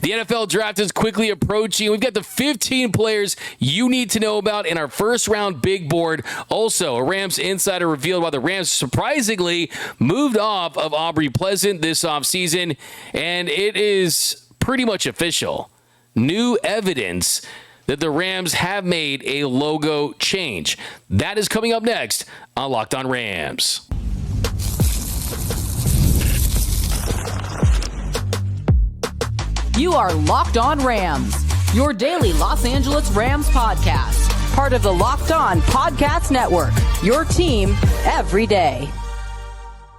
The NFL draft is quickly approaching. We've got the 15 players you need to know about in our first round big board. Also, a Rams insider revealed why the Rams surprisingly moved off of Aubrey Pleasant this offseason, and it is pretty much official. New evidence that the Rams have made a logo change. That is coming up next on Locked On Rams. You are Locked On Rams, your daily Los Angeles Rams podcast. Part of the Locked On Podcast Network, your team every day.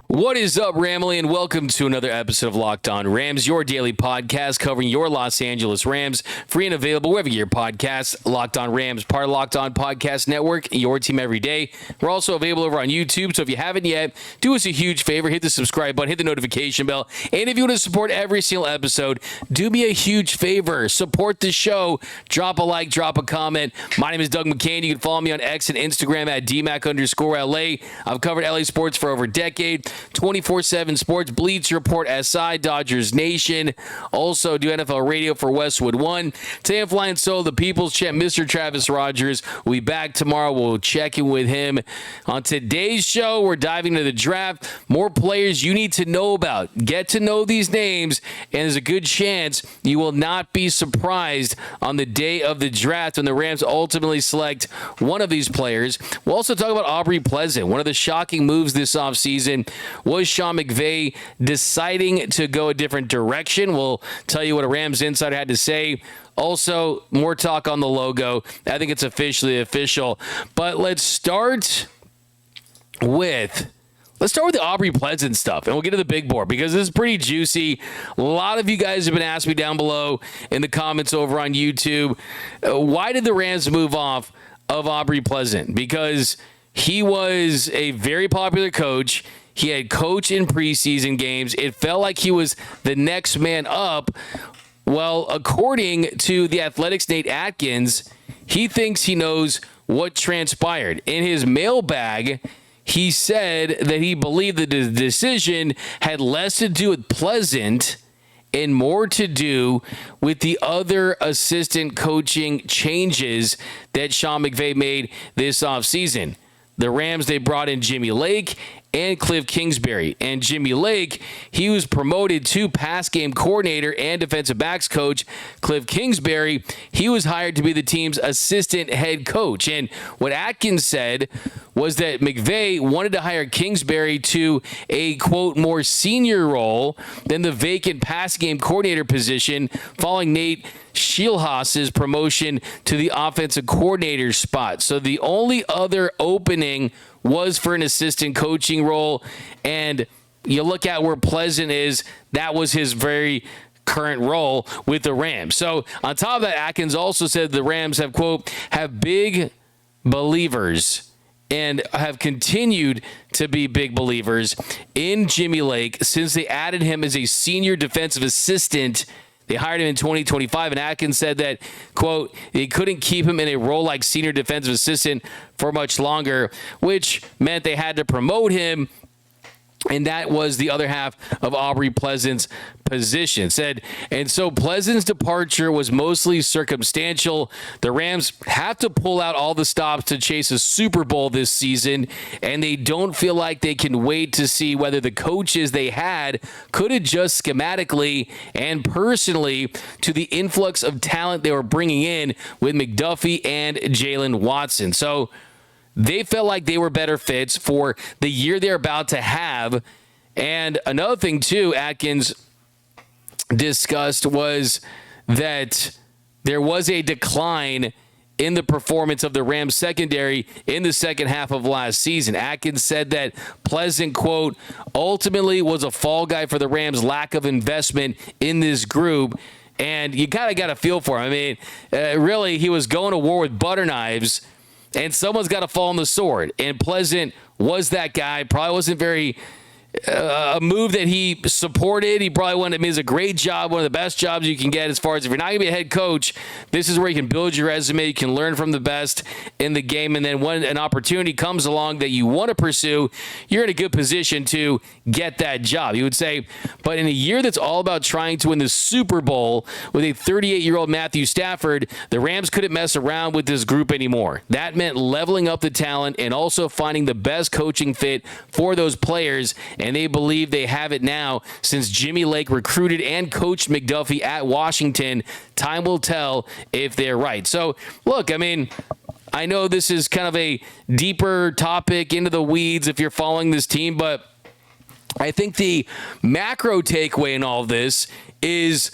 What is up, Ramily, and welcome to another episode of Locked On Rams, your daily podcast covering your Los Angeles Rams, free and available wherever you get your podcasts. Locked On Rams, part of Locked On Podcast Network, your team every day. We're also available over on YouTube, so if you haven't yet, do us a huge favor, hit the subscribe button, hit the notification bell, and if you want to support every single episode, do me a huge favor, support the show, drop a like, drop a comment. My name is Doug McCain. You can follow me on X and Instagram at DMAC_LA. I've covered LA sports for over a decade. 24/7 Sports, Bleach Report, SI, Dodgers Nation. Also do NFL radio for Westwood One. Today I'm flying solo, the People's Champ, Mr. Travis Rogers. We'll be back tomorrow. We'll check in with him. On today's show, we're diving into the draft. More players you need to know about. Get to know these names, and there's a good chance you will not be surprised on the day of the draft when the Rams ultimately select one of these players. We'll also talk about Aubrey Pleasant. One of the shocking moves this offseason was Sean McVay deciding to go a different direction. We'll tell you what a Rams insider had to say. Also, more talk on the logo. I think it's officially official. But let's start with the Aubrey Pleasant stuff, and we'll get to the big board because this is pretty juicy. A lot of you guys have been asking me down below in the comments over on YouTube, why did the Rams move off of Aubrey Pleasant? Because he was a very popular coach. He had coached in preseason games. It felt like he was the next man up. Well, according to The Athletic's Nate Atkins, he thinks he knows what transpired. In his mailbag, he said that he believed that the decision had less to do with Pleasant and more to do with the other assistant coaching changes that Sean McVay made this offseason. The Rams, they brought in Jimmy Lake and Cliff Kingsbury. And Jimmy Lake, he was promoted to pass game coordinator and defensive backs coach. Cliff Kingsbury, he was hired to be the team's assistant head coach. And what Atkins said was that McVay wanted to hire Kingsbury to a, quote, more senior role than the vacant pass game coordinator position following Nate Scheelhaas's promotion to the offensive coordinator spot. So the only other opening was for an assistant coaching role, and you look at where Pleasant is, that was his very current role with the Rams. So on top of that, Atkins also said the Rams have, quote, have big believers and have continued to be big believers in Jimmy Lake since they added him as a senior defensive assistant. They hired him in 2025, and Atkins said that, quote, they couldn't keep him in a role like senior defensive assistant for much longer, which meant they had to promote him, and that was the other half of Aubrey Pleasant's position. Said, and so Pleasant's departure was mostly circumstantial. The Rams have to pull out all the stops to chase a Super Bowl this season, and they don't feel like they can wait to see whether the coaches they had could adjust schematically and personally to the influx of talent they were bringing in with McDuffie and Jalen Watson. So they felt like they were better fits for the year they're about to have. And another thing, too, Atkins discussed was that there was a decline in the performance of the Rams secondary in the second half of last season. Atkins said that Pleasant, quote, ultimately was a fall guy for the Rams' lack of investment in this group. And you kind of got a feel for him. I mean, really, he was going to war with butter knives, and someone's got to fall on the sword. And Pleasant was that guy. Probably wasn't very a move that he supported. He probably wanted to. It's a great job, one of the best jobs you can get as far as if you're not going to be a head coach, this is where you can build your resume. You can learn from the best in the game. And then when an opportunity comes along that you want to pursue, you're in a good position to get that job. You would say, but in a year that's all about trying to win the Super Bowl with a 38-year-old Matthew Stafford, the Rams couldn't mess around with this group anymore. That meant leveling up the talent and also finding the best coaching fit for those players. And they believe they have it now since Jimmy Lake recruited and coached McDuffie at Washington. Time will tell if they're right. So, look, I mean, I know this is kind of a deeper topic into the weeds if you're following this team, but I think the macro takeaway in all of this is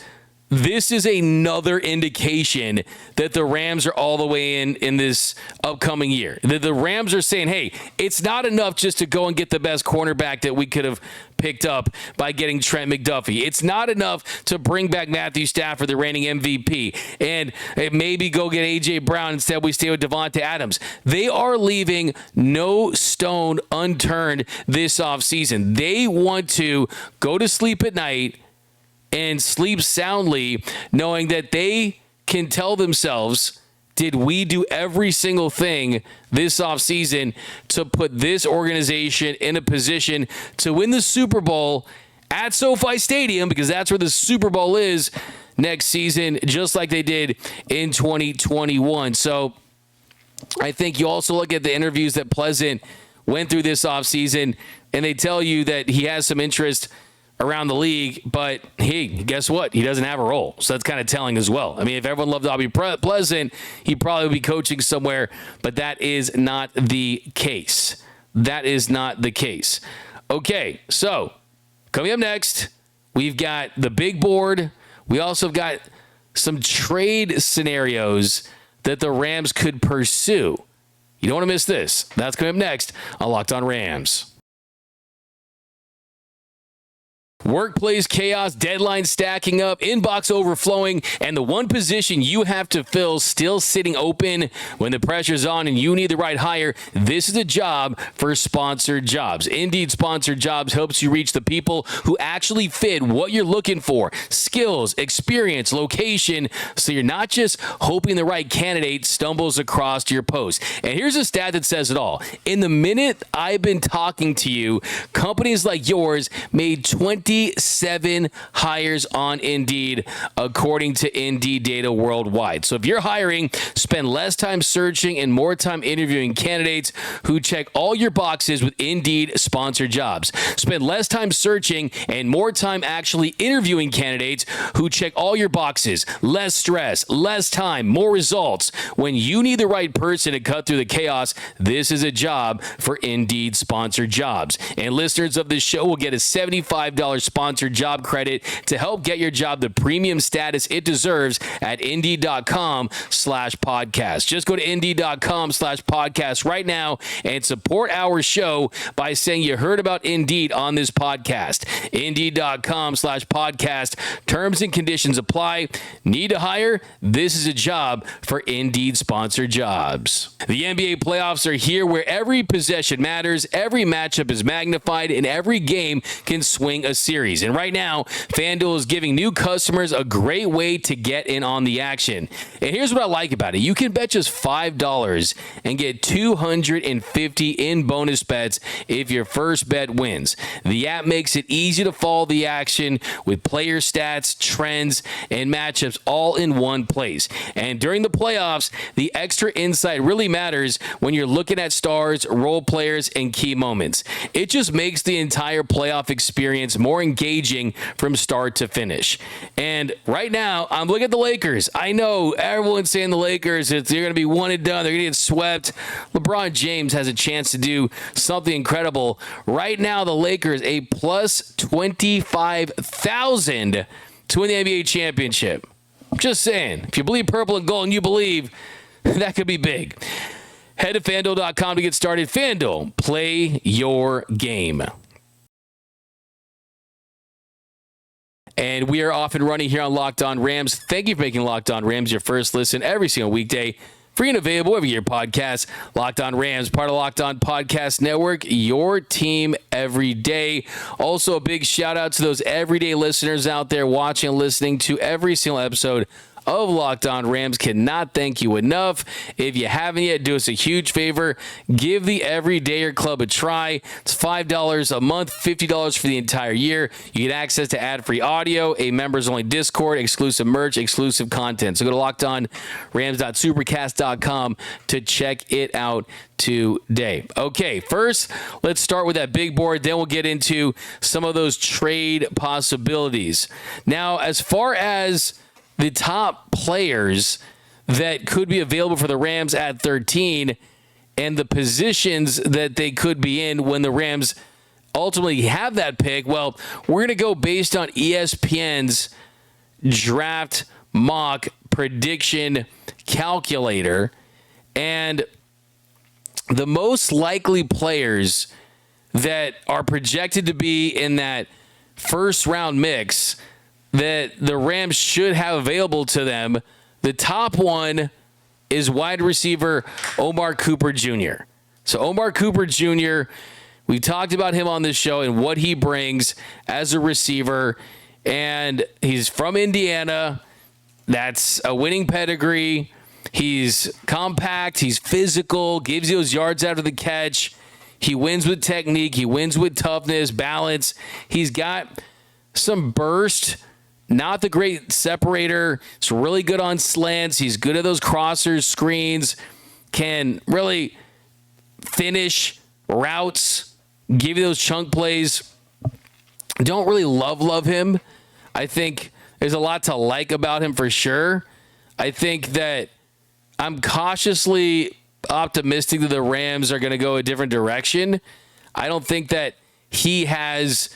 another indication that the Rams are all the way in this upcoming year. The Rams are saying, hey, it's not enough just to go and get the best cornerback that we could have picked up by getting Trent McDuffie. It's not enough to bring back Matthew Stafford, the reigning MVP, and maybe go get A.J. Brown. Instead, we stay with Devontae Adams. They are leaving no stone unturned this offseason. They want to go to sleep at night and sleep soundly, knowing that they can tell themselves, did we do every single thing this offseason to put this organization in a position to win the Super Bowl at SoFi Stadium, because that's where the Super Bowl is next season, just like they did in 2021. So I think you also look at the interviews that Pleasant went through this offseason, and they tell you that he has some interest around the league, but hey, guess what? He doesn't have a role. So that's kind of telling as well. I mean, if everyone loved Aubrey Pleasant, he'd probably be coaching somewhere, but that is not the case. That is not the case. Okay, so coming up next, we've got the big board. We also have got some trade scenarios that the Rams could pursue. You don't want to miss this. That's coming up next on Locked On Rams. Workplace chaos, deadlines stacking up, inbox overflowing, and the one position you have to fill still sitting open. When the pressure's on and you need the right hire, this is a job for Sponsored Jobs. Indeed Sponsored Jobs helps you reach the people who actually fit what you're looking for. Skills, experience, location, so you're not just hoping the right candidate stumbles across your post. And here's a stat that says it all. In the minute I've been talking to you, companies like yours made 27 hires on Indeed, according to Indeed data worldwide. So if you're hiring, spend less time searching and more time interviewing candidates who check all your boxes with Indeed Sponsored Jobs. Spend less time searching and more time actually interviewing candidates who check all your boxes. Less stress, less time, more results. When you need the right person to cut through the chaos, this is a job for Indeed Sponsored Jobs. And listeners of this show will get a $75 sponsored job credit to help get your job the premium status it deserves at Indeed.com/podcast. Just go to Indeed.com/podcast right now and support our show by saying you heard about Indeed on this podcast. Indeed.com/podcast. Terms and conditions apply. Need to hire? This is a job for Indeed Sponsored Jobs. The NBA playoffs are here, where every possession matters, every matchup is magnified, and every game can swing a series. And right now, FanDuel is giving new customers a great way to get in on the action. And here's what I like about it. You can bet just $5 and get $250 in bonus bets if your first bet wins. The app makes it easy to follow the action with player stats, trends, and matchups all in one place. And during the playoffs, the extra insight really matters when you're looking at stars, role players, and key moments. It just makes the entire playoff experience more engaging from start to finish. And right now, I'm looking at the Lakers. I know everyone's saying the Lakers, they're going to be one and done. They're going to get swept. LeBron James has a chance to do something incredible. Right now, the Lakers, a plus 25,000 to win the NBA championship. Just saying. If you believe purple and gold and you believe, that could be big. Head to FanDuel.com to get started. FanDuel, play your game. And we are off and running here on Locked On Rams. Thank you for making Locked On Rams your first listen every single weekday. free and available wherever your podcast. Locked On Rams, part of Locked On Podcast Network, your team every day. Also, a big shout out to those everyday listeners out there watching and listening to every single episode of Locked On Rams. Cannot thank you enough. If you haven't yet, do us a huge favor. Give the Everydayer Club a try. It's $5 a month, $50 for the entire year. You get access to ad-free audio, a members-only Discord, exclusive merch, exclusive content. So go to lockedonrams.supercast.com to check it out today. Okay, first, let's start with that big board. Then we'll get into some of those trade possibilities. Now, as far as the top players that could be available for the Rams at 13 and the positions that they could be in when the Rams ultimately have that pick, well, we're going to go based on ESPN's draft mock prediction calculator. And the most likely players that are projected to be in that first round mix that the Rams should have available to them, the top one is wide receiver Omar Cooper Jr. So Omar Cooper Jr., we talked about him on this show and what he brings as a receiver, and he's from Indiana. That's a winning pedigree. He's compact, he's physical, gives you those yards after the catch. He wins with technique, he wins with toughness, balance. He's got some burst. Not the great separator. He's really good on slants. He's good at those crossers, screens, can really finish routes, give you those chunk plays. Don't really love him. I think there's a lot to like about him for sure. I think that I'm cautiously optimistic that the Rams are going to go a different direction. I don't think that he has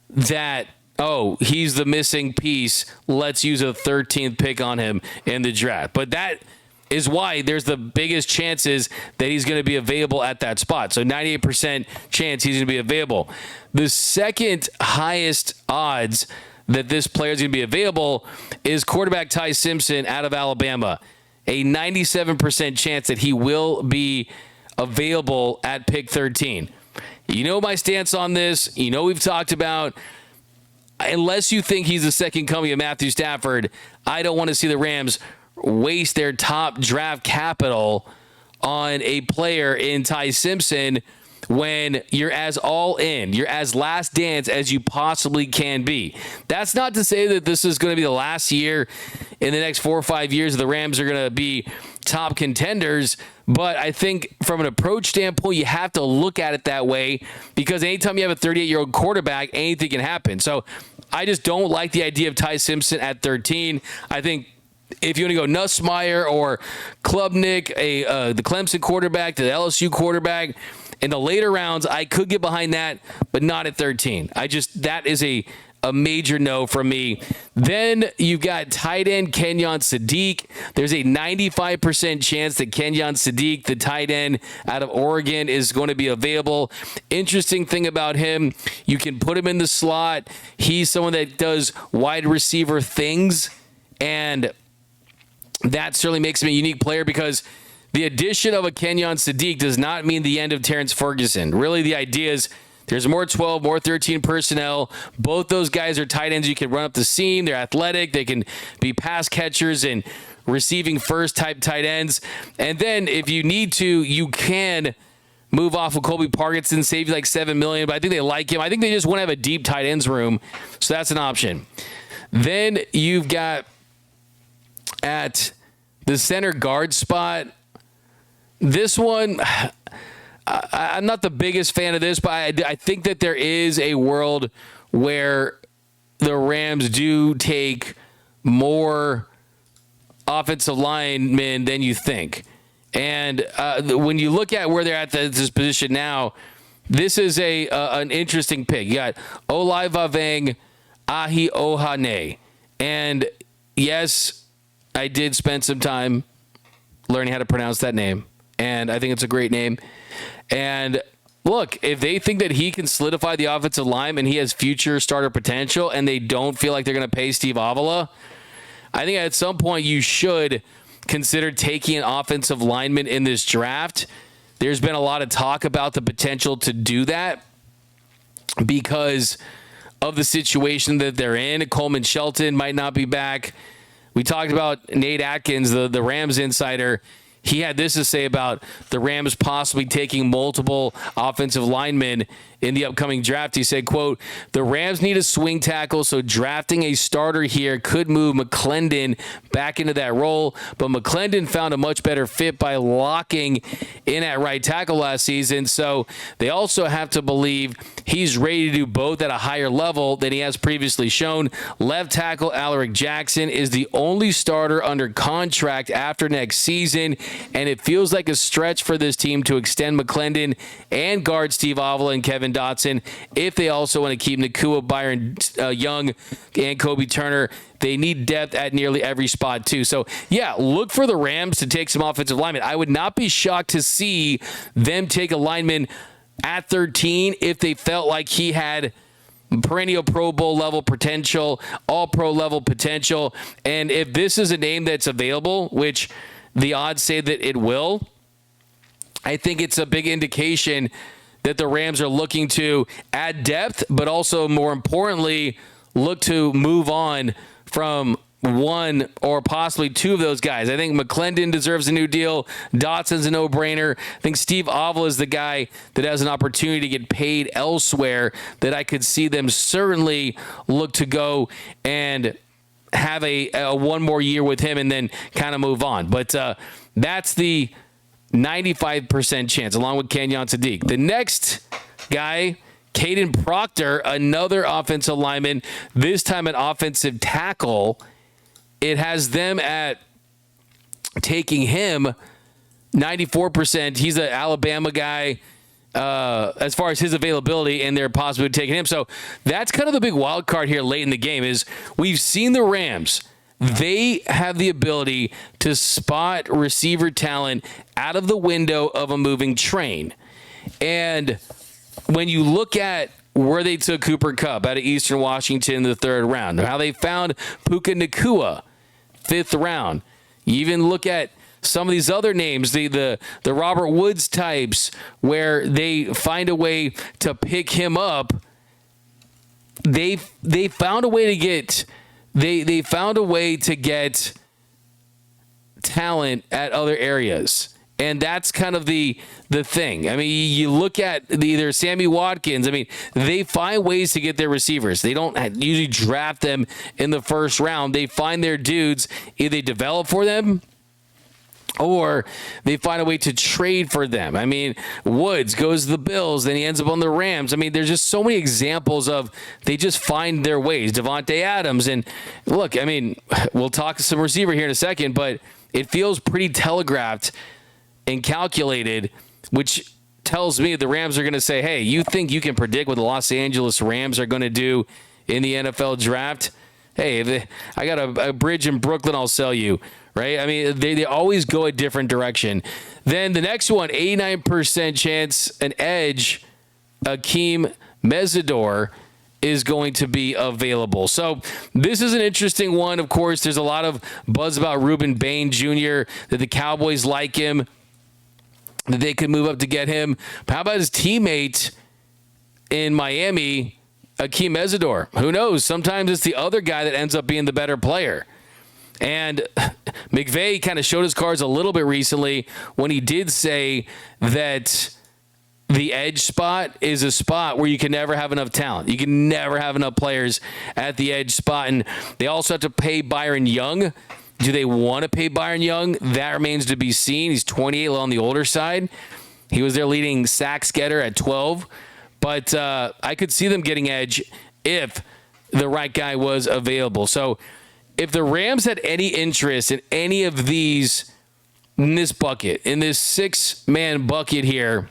that, oh, he's the missing piece, let's use a 13th pick on him in the draft. But that is why there's the biggest chances that he's going to be available at that spot. So 98% chance he's going to be available. The second highest odds that this player is going to be available is quarterback Ty Simpson out of Alabama. A 97% chance that he will be available at pick 13. You know my stance on this. You know we've talked about, unless you think he's the second coming of Matthew Stafford, I don't want to see the Rams waste their top draft capital on a player in Ty Simpson when you're as all in, you're as last dance as you possibly can be. That's not to say that this is going to be the last year in the next 4 or 5 years the Rams are going to be top contenders, but I think from an approach standpoint, you have to look at it that way because anytime you have a 38-year-old quarterback, anything can happen. So I just don't like the idea of Ty Simpson at 13. I think if you want to go Nussmeier or Klubnik, the Clemson quarterback, the LSU quarterback, in the later rounds, I could get behind that, but not at 13. That is a major no from me. Then you've got tight end Kenyon Sadiq. There's a 95% chance that Kenyon Sadiq, the tight end out of Oregon, is going to be available. Interesting thing about him, you can put him in the slot. He's someone that does wide receiver things, and that certainly makes him a unique player because the addition of a Kenyon Sadiq does not mean the end of Terrence Ferguson. Really, the idea is there's more 12, more 13 personnel. Both those guys are tight ends. You can run up the seam. They're athletic. They can be pass catchers and receiving first type tight ends. And then if you need to, you can move off of Colby Parkinson, save you like $7 million. But I think they like him. I think they just want to have a deep tight ends room. So that's an option. Then you've got at the center guard spot, this one, I'm not the biggest fan of this, but I think that there is a world where the Rams do take more offensive linemen than you think. And when you look at where they're at this position now, this is an interesting pick. You got Olai Vaveng, Ahi Ohane. And yes, I did spend some time learning how to pronounce that name. And I think it's a great name. And look, if they think that he can solidify the offensive line and he has future starter potential and they don't feel like they're going to pay Steve Avila, I think at some point you should consider taking an offensive lineman in this draft. There's been a lot of talk about the potential to do that because of the situation that they're in. Coleman Shelton might not be back. We talked about Nate Atkins, the Rams insider. He had this to say about the Rams possibly taking multiple offensive linemen in the upcoming draft. He said, quote, "The Rams need a swing tackle, so drafting a starter here could move McClendon back into that role. But McClendon found a much better fit by locking in at right tackle last season. So they also have to believe he's ready to do both at a higher level than he has previously shown. Left tackle Alaric Jackson is the only starter under contract after next season, and it feels like a stretch for this team to extend McClendon and guard Steve Avila and Kevin Dotson if they also want to keep Nakua, Byron Young, and Kobe Turner. They need depth at nearly every spot, too. So, yeah, look for the Rams to take some offensive linemen. I would not be shocked to see them take a lineman at 13 if they felt like he had perennial Pro Bowl level potential, all pro level potential. And if this is a name that's available, which the odds say that it will, I think it's a big indication that the Rams are looking to add depth, but also more importantly, look to move on from one or possibly two of those guys. I think McClendon deserves a new deal. Dotson's a no-brainer. I think Steve Avila is the guy that has an opportunity to get paid elsewhere that I could see them certainly look to go and have a one more year with him and then kind of move on. But that's the 95% chance, along with Kenyon Sadiq. The next guy, Caden Proctor, another offensive lineman, this time an offensive tackle. It has them at taking him 94%. He's an Alabama guy as far as his availability, and they're possibly taking him. So that's kind of the big wild card here late in the game is we've seen the Rams. They have the ability to spot receiver talent out of the window of a moving train. And when you look at where they took Cooper Kupp out of Eastern Washington in the third round, how they found Puka Nacua, fifth round. You even look at some of these other names, the Robert Woods types, where they find a way to pick him up. They found a way to get they found a way to get talent at other areas. And that's kind of the thing. I mean, you look at either Sammy Watkins. I mean, they find ways to get their receivers. They don't usually draft them in the first round. They find their dudes, either they develop for them or they find a way to trade for them. I mean, Woods goes to the Bills, then he ends up on the Rams. I mean, there's just so many examples of they just find their ways. Devontae Adams. And look, I mean, we'll talk to some receiver here in a second, but it feels pretty telegraphed and calculated, which tells me the Rams are going to say, hey, you think you can predict what the Los Angeles Rams are going to do in the NFL draft? Hey, I got a bridge in Brooklyn I'll sell you, right? I mean, they always go a different direction. Then the next one, 89% chance an edge, Akeem Mesidor, is going to be available. So this is an interesting one. Of course, there's a lot of buzz about Reuben Bain Jr., that the Cowboys like him, that they could move up to get him. But how about his teammate in Miami, Akeem Mesidor? Who knows? Sometimes it's the other guy that ends up being the better player. And McVay kind of showed his cards a little bit recently when he did say that the edge spot is a spot where you can never have enough talent. You can never have enough players at the edge spot. And they also have to pay Byron Young. Do they want to pay Byron Young? That remains to be seen. He's 28 on the older side. He was their leading sacks getter at 12. But I could see them getting edge if the right guy was available. So if the Rams had any interest in any of these in this bucket, in this six-man bucket here,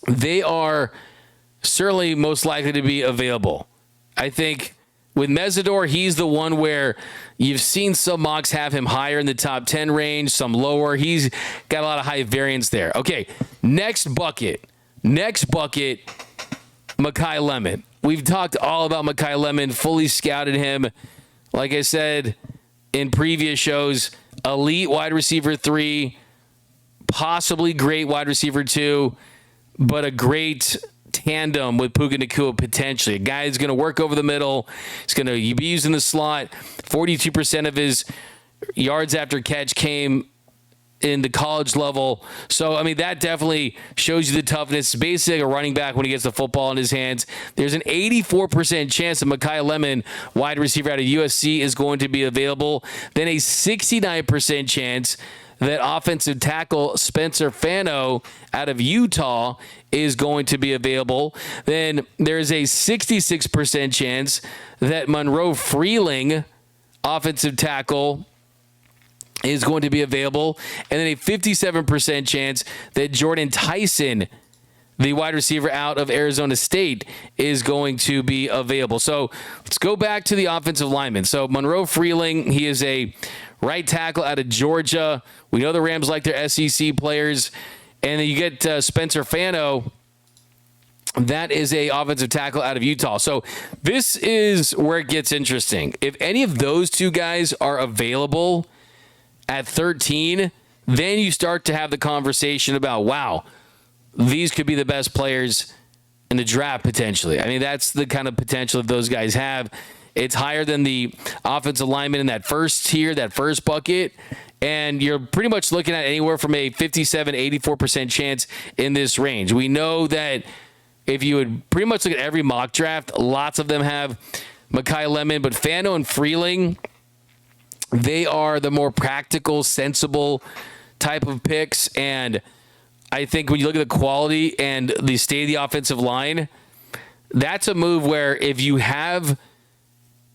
they are certainly most likely to be available. I think with Mesidor, he's the one where you've seen some mocks have him higher in the top 10 range, some lower. He's got a lot of high variance there. Okay, next bucket, Mekhi Lemon. We've talked all about Mekhi Lemon, fully scouted him. Like I said in previous shows, elite wide receiver 3, possibly great wide receiver 2, but a great tandem with Puka Nacua potentially. A guy who's going to work over the middle. He's going to be used in the slot. 42% of his yards after catch came in the college level. So, I mean, that definitely shows you the toughness. Basically, a running back when he gets the football in his hands. There's an 84% chance that Mekhi Lemon, wide receiver out of USC, is going to be available. Then a 69% chance that offensive tackle Spencer Fano out of Utah is going to be available. Then there's a 66% chance that Monroe Freeling, offensive tackle, is going to be available. And then a 57% chance that Jordan Tyson, the wide receiver out of Arizona State, is going to be available. So let's go back to the offensive linemen. So Monroe Freeling, he is a right tackle out of Georgia. We know the Rams like their SEC players. And then you get Spencer Fano. That is a offensive tackle out of Utah. So this is where it gets interesting. If any of those two guys are available at 13, then you start to have the conversation about, wow, these could be the best players in the draft potentially. I mean, that's the kind of potential that those guys have. It's higher than the offensive lineman in that first tier, that first bucket. And you're pretty much looking at anywhere from a 57, 84% chance in this range. We know that if you would pretty much look at every mock draft, lots of them have Mekhi Lemon, but Fano and Freeling, they are the more practical, sensible type of picks. And I think when you look at the quality and the state of the offensive line, that's a move where if you have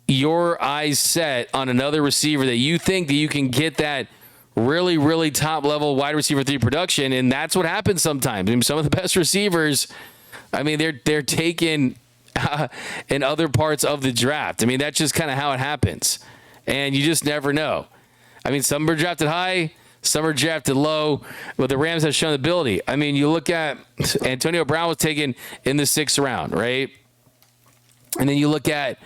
your eyes set on another receiver that you think that you can get that really, really top level wide receiver 3 production, and that's what happens sometimes. I mean, some of the best receivers, I mean, they're taken in other parts of the draft. I mean, that's just kind of how it happens. And you just never know. I mean, some are drafted high, some are drafted low, but the Rams have shown ability. I mean, you look at Antonio Brown was taken in the 6th round, right? And then you look at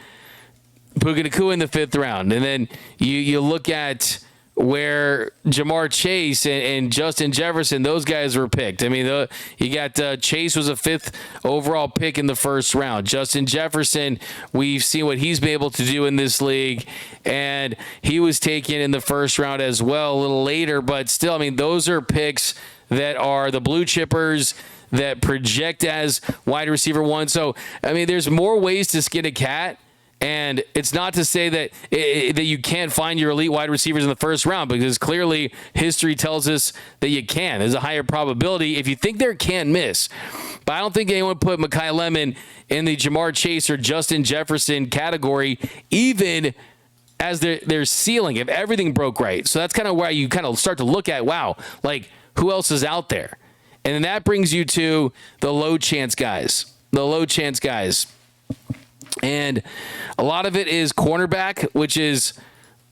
Puka Nacua in the 5th round. And then you look at where Jamar Chase and Justin Jefferson, those guys were picked. I mean, you got Chase was a 5th overall pick in the 1st round. Justin Jefferson, we've seen what he's been able to do in this league, and he was taken in the 1st round as well a little later. But still, I mean, those are picks that are the blue chippers that project as wide receiver 1. So, I mean, there's more ways to skin a cat. And it's not to say that that you can't find your elite wide receivers in the 1st round, because clearly history tells us that you can. There's a higher probability if you think they're can't miss. But I don't think anyone put Mekhi Lemon in the Jamar Chase or Justin Jefferson category, even as their ceiling, if everything broke right. So that's kind of why you kind of start to look at, wow, like who else is out there? And then that brings you to the low chance guys. And a lot of it is cornerback, which is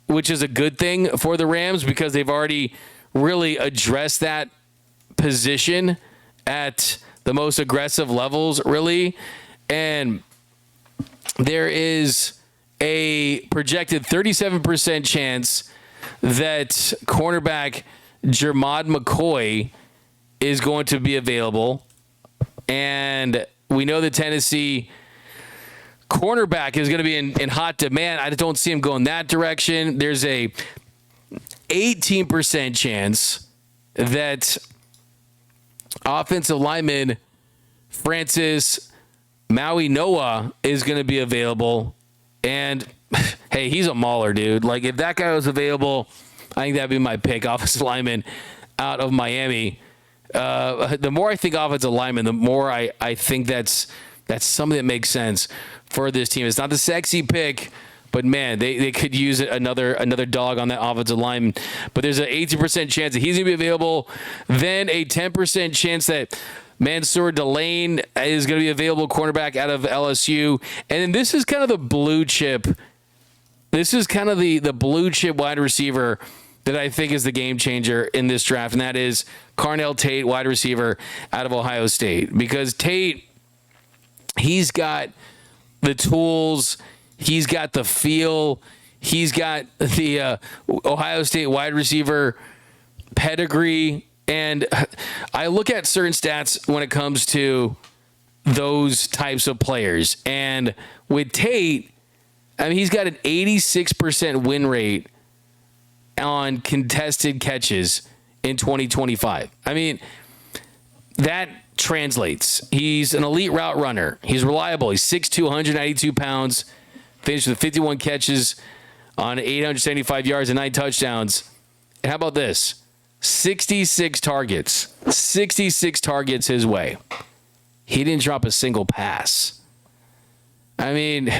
a good thing for the Rams because they've already really addressed that position at the most aggressive levels, really. And there is a projected 37% chance that cornerback Jermod McCoy is going to be available. And we know that Tennessee cornerback is going to be in hot demand. I don't see him going that direction. There's a 18% chance that offensive lineman Francis Maui Noah is going to be available. And hey, he's a mauler, dude. Like if that guy was available, I think that'd be my pick, offensive lineman out of Miami. The more I think offensive lineman, the more I think that's something that makes sense for this team. It's not the sexy pick, but man, they could use another dog on that offensive line. But there's an 18% chance that he's going to be available. Then a 10% chance that Mansour Delane is going to be available, cornerback out of LSU. And then this is kind of the blue chip. This is kind of the blue chip wide receiver that I think is the game changer in this draft, and that is Carnell Tate, wide receiver out of Ohio State. Because Tate, he's got the tools, he's got the feel, He's got the Ohio State wide receiver pedigree. And I look at certain stats when it comes to those types of players. And with Tate, I mean, he's got an 86% win rate on contested catches in 2025. I mean, that translates. He's an elite route runner. He's reliable. He's 6'2", 192 pounds, finished with 51 catches on 875 yards and 9 touchdowns. And how about this? 66 targets. 66 targets his way. He didn't drop a single pass. I mean,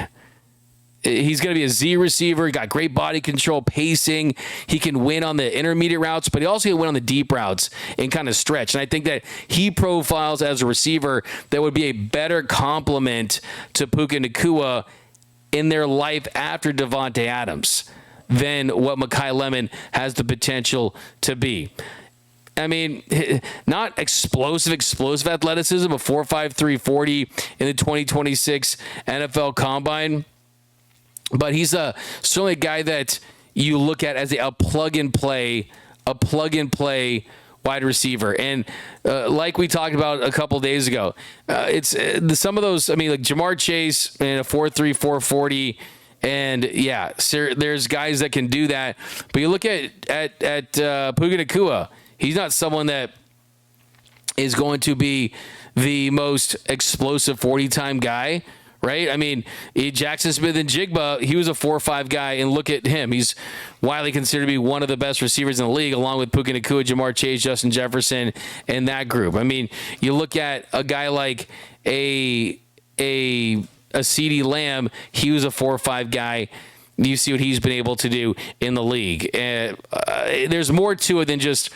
he's going to be a Z receiver. He got great body control, pacing. He can win on the intermediate routes, but he also can win on the deep routes and kind of stretch. And I think that he profiles as a receiver that would be a better complement to Puka Nacua in their life after Devontae Adams than what Mekhi Lemon has the potential to be. I mean, not explosive athleticism, a 4.5 340 in the 2026 NFL Combine. But he's certainly a guy that you look at as a plug-and-play wide receiver. And like we talked about a couple days ago, it's some of those, I mean, like Jamar Chase in a 4.3, 440. And, yeah, there's guys that can do that. But you look at Puka Nacua, he's not someone that is going to be the most explosive 40-time guy, right? I mean, Jackson Smith and Jigba, he was a 4-5 guy, and look at him. He's widely considered to be one of the best receivers in the league, along with Puka Nacua, Jamar Chase, Justin Jefferson, and that group. I mean, you look at a guy like a CeeDee Lamb, he was a 4-5 guy. You see what he's been able to do in the league. There's more to it than just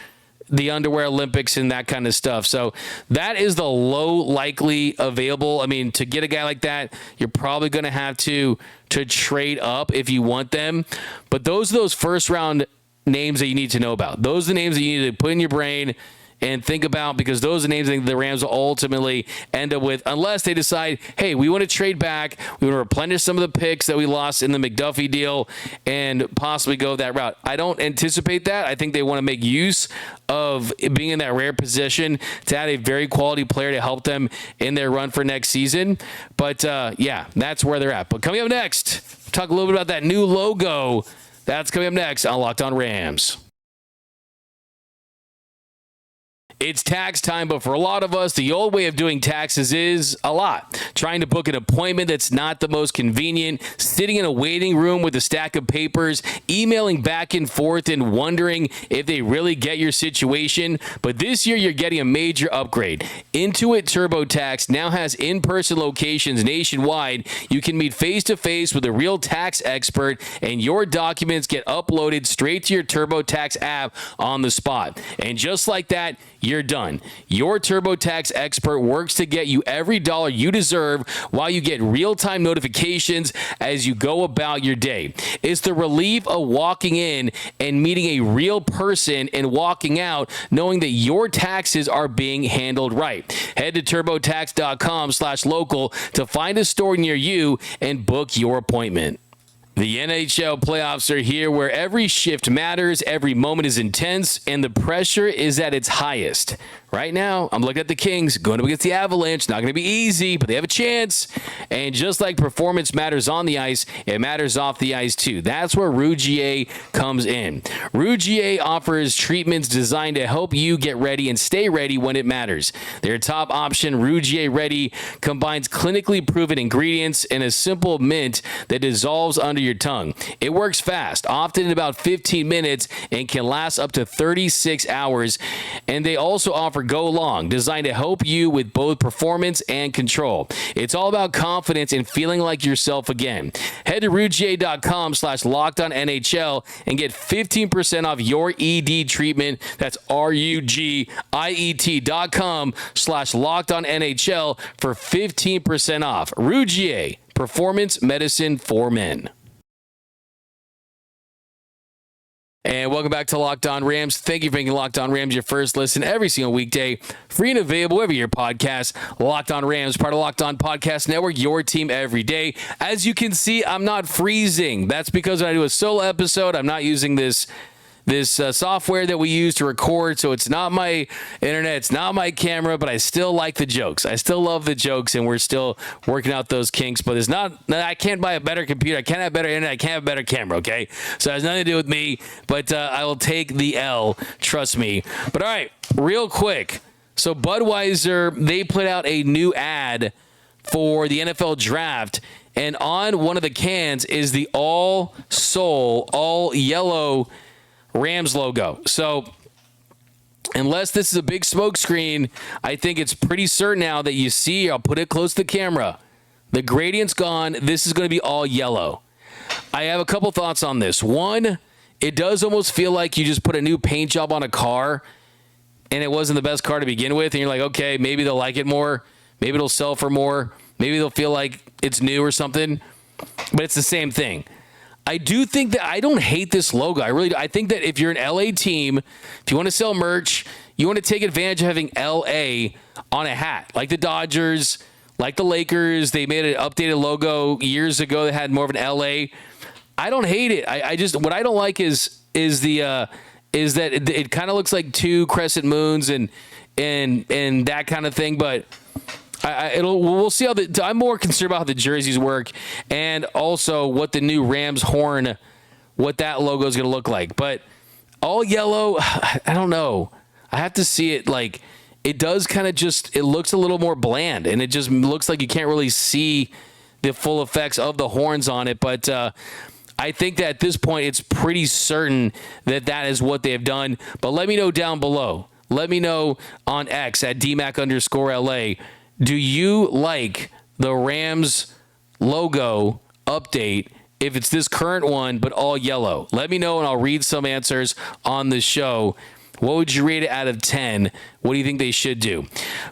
the underwear Olympics and that kind of stuff. So that is the low likely available. I mean, to get a guy like that, you're probably going to have to trade up if you want them. But those are those first round names that you need to know about. Those are the names that you need to put in your brain and think about, because those are the names that the Rams will ultimately end up with, unless they decide, hey, we want to trade back, we want to replenish some of the picks that we lost in the McDuffie deal and possibly go that route. I don't anticipate that. I think they want to make use of being in that rare position to add a very quality player to help them in their run for next season. But, yeah, that's where they're at. But coming up next, talk a little bit about that new logo. That's coming up next on Locked On Rams. It's tax time, but for a lot of us, the old way of doing taxes is a lot. Trying to book an appointment that's not the most convenient, sitting in a waiting room with a stack of papers, emailing back and forth and wondering if they really get your situation. But this year, you're getting a major upgrade. Intuit TurboTax now has in-person locations nationwide. You can meet face-to-face with a real tax expert, and your documents get uploaded straight to your TurboTax app on the spot. And just like that, you're done. Your TurboTax expert works to get you every dollar you deserve while you get real-time notifications as you go about your day. It's the relief of walking in and meeting a real person and walking out knowing that your taxes are being handled right. Head to TurboTax.com/local to find a store near you and book your appointment. The NHL playoffs are here, where every shift matters, every moment is intense, and the pressure is at its highest. Right now, I'm looking at the Kings going up against the Avalanche. Not going to be easy, but they have a chance. And just like performance matters on the ice, it matters off the ice too. That's where Rougier comes in. Rougier offers treatments designed to help you get ready and stay ready when it matters. Their top option, Rougier Ready, combines clinically proven ingredients in a simple mint that dissolves under your tongue. It works fast, often in about 15 minutes, and can last up to 36 hours. And they also offer Go Long, designed to help you with both performance and control. It's all about confidence and feeling like yourself again. Head to Rougier.com/LockedOnNHL and get 15% off your ED treatment. That's RUGIET.com/LockedOnNHL for 15% off. Rougier, performance medicine for men. And welcome back to Locked On Rams. Thank you for making Locked On Rams your first listen every single weekday. Free and available wherever your podcast. Locked On Rams, part of Locked On Podcast Network, your team every day. As you can see, I'm not freezing. That's because when I do a solo episode, I'm not using this software that we use to record, so it's not my internet, it's not my camera, but I still like the jokes. I still love the jokes, and we're still working out those kinks, but it's not, I can't buy a better computer, I can't have better internet, I can't have a better camera, okay? So it has nothing to do with me, but I will take the L, trust me. But all right, real quick. So Budweiser, they put out a new ad for the NFL draft, and on one of the cans is the all yellow Rams logo. So unless this is a big smoke screen, I think it's pretty certain now that you see, I'll put it close to the camera, the gradient's gone. This is going to be all yellow. I have a couple thoughts on this. One, it does almost feel like you just put a new paint job on a car and it wasn't the best car to begin with, and you're like, okay, maybe they'll like it more, maybe it'll sell for more, maybe they'll feel like it's new or something, but it's the same thing. I do think that I don't hate this logo. I really do. I think that if you're an LA team, if you want to sell merch, you want to take advantage of having LA on a hat. Like the Dodgers, like the Lakers, they made an updated logo years ago that had more of an LA. I don't hate it. I just, what I don't like is that it kind of looks like two crescent moons and that kind of thing, but we'll see how I'm more concerned about how the jerseys work and also what the new Rams horn, what that logo is going to look like. But all yellow, I don't know. I have to see it. Like, it does kind of just, it looks a little more bland, and it just looks like you can't really see the full effects of the horns on it. But I think that at this point, it's pretty certain that that is what they have done. But let me know down below. Let me know on X at DMAC_LA. Do you like the Rams logo update if it's this current one but all yellow? Let me know and I'll read some answers on the show. What would you rate it out of 10? What do you think they should do?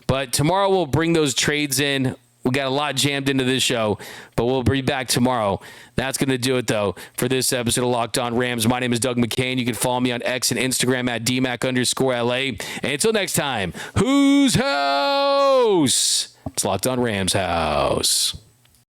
But tomorrow we'll bring those trades in. We got a lot jammed into this show, but we'll be back tomorrow. That's going to do it, though, for this episode of Locked On Rams. My name is Doug McCain. You can follow me on X and Instagram at DMAC_LA. And until next time, whose house? It's Locked On Rams house.